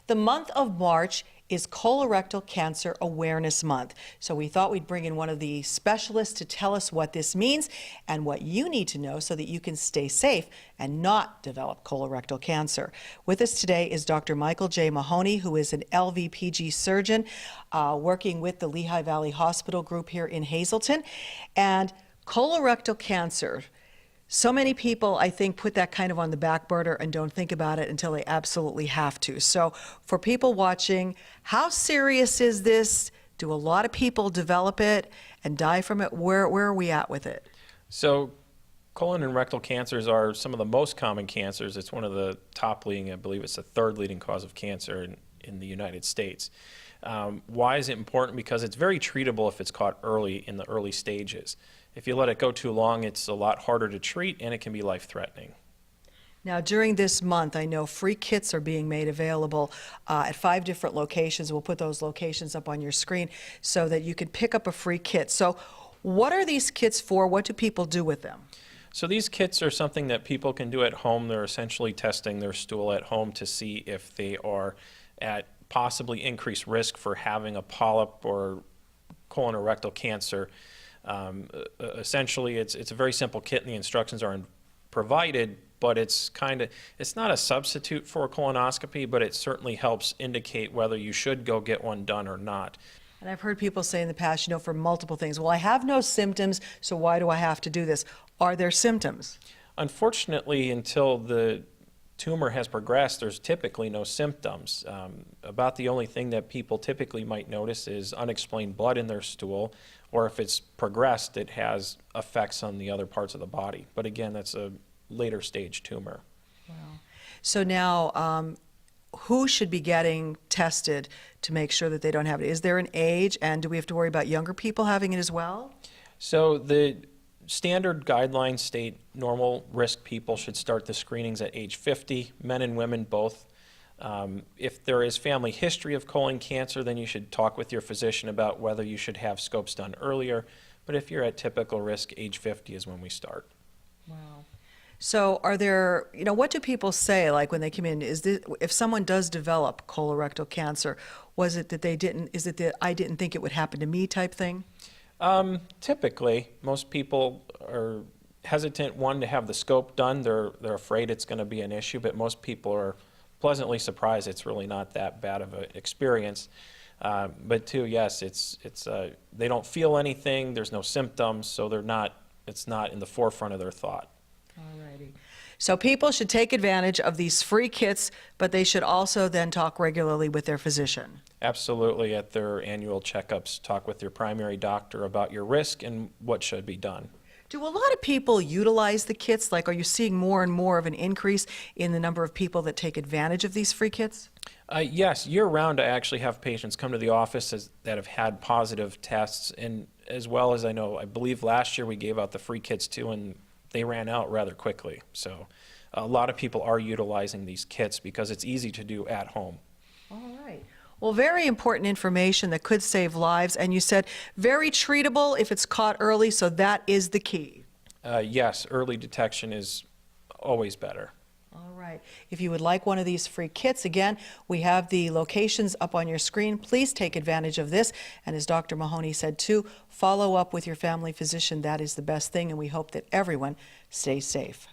The month of March is Colorectal Cancer Awareness Month. So we thought we'd bring in one of the specialists to tell us what this means and what you need to know so that you can stay safe and not develop colorectal cancer. With us today is Dr. Michael J. Mahoney, who is an LVPG surgeon working with the Lehigh Valley Hospital Group here in Hazleton. And colorectal cancer, so many people, I think, put that kind of on the back burner and don't think about it until they absolutely have to. So for people watching, how serious is this? Do a lot of people develop it and die from it? Where are we at with it? So colon and rectal cancers are some of the most common cancers. It's one of the top leading, I believe it's the third leading cause of cancer in the United States. Why is it important? Because it's very treatable if it's caught early in the early stages. If you let it go too long, it's a lot harder to treat and it can be life-threatening. Now, during this month, I know free kits are being made available at 5 different locations. We'll put those locations up on your screen so that you can pick up a free kit. So what are these kits for? What do people do with them? So these kits are something that people can do at home. They're essentially testing their stool at home to see if they are at possibly increased risk for having a polyp or colon or rectal cancer. Essentially, it's a very simple kit, and the instructions are provided, but it's not a substitute for a colonoscopy, but it certainly helps indicate whether you should go get one done or not. And I've heard people say in the past, for multiple things, well, I have no symptoms, so why do I have to do this? Are there symptoms? Unfortunately, until the tumor has progressed, there's typically no symptoms. About the only thing that people typically might notice is unexplained blood in their stool, or if it's progressed, it has effects on the other parts of the body. But again, that's a later stage tumor. Wow. So now, who should be getting tested to make sure that they don't have it? Is there an age, and do we have to worry about younger people having it as well? So the standard guidelines state normal risk people should start the screenings at age 50, men and women both. If there is family history of colon cancer, then you should talk with your physician about whether you should have scopes done earlier. But if you're at typical risk, age 50 is when we start. Wow. So are there, what do people say, like when they come in, if someone does develop colorectal cancer, is it that I didn't think it would happen to me type thing? Typically, most people are hesitant, one, to have the scope done. They're afraid it's going to be an issue, but most people are pleasantly surprised it's really not that bad of an experience. But two, yes, they don't feel anything, there's no symptoms, so it's not in the forefront of their thought. Alrighty. So people should take advantage of these free kits, but they should also then talk regularly with their physician. Absolutely. At their annual checkups, talk with your primary doctor about your risk and what should be done. Do a lot of people utilize the kits? Like, are you seeing more and more of an increase in the number of people that take advantage of these free kits? Yes, year-round I actually have patients come to the office that have had positive tests, and as well as I believe last year we gave out the free kits too, and they ran out rather quickly. So a lot of people are utilizing these kits because it's easy to do at home. All right. Well, very important information that could save lives, and you said very treatable if it's caught early, so that is the key. Yes, early detection is always better. All right. If you would like one of these free kits, again, we have the locations up on your screen. Please take advantage of this, and as Dr. Mahoney said too, follow up with your family physician. That is the best thing, and we hope that everyone stays safe.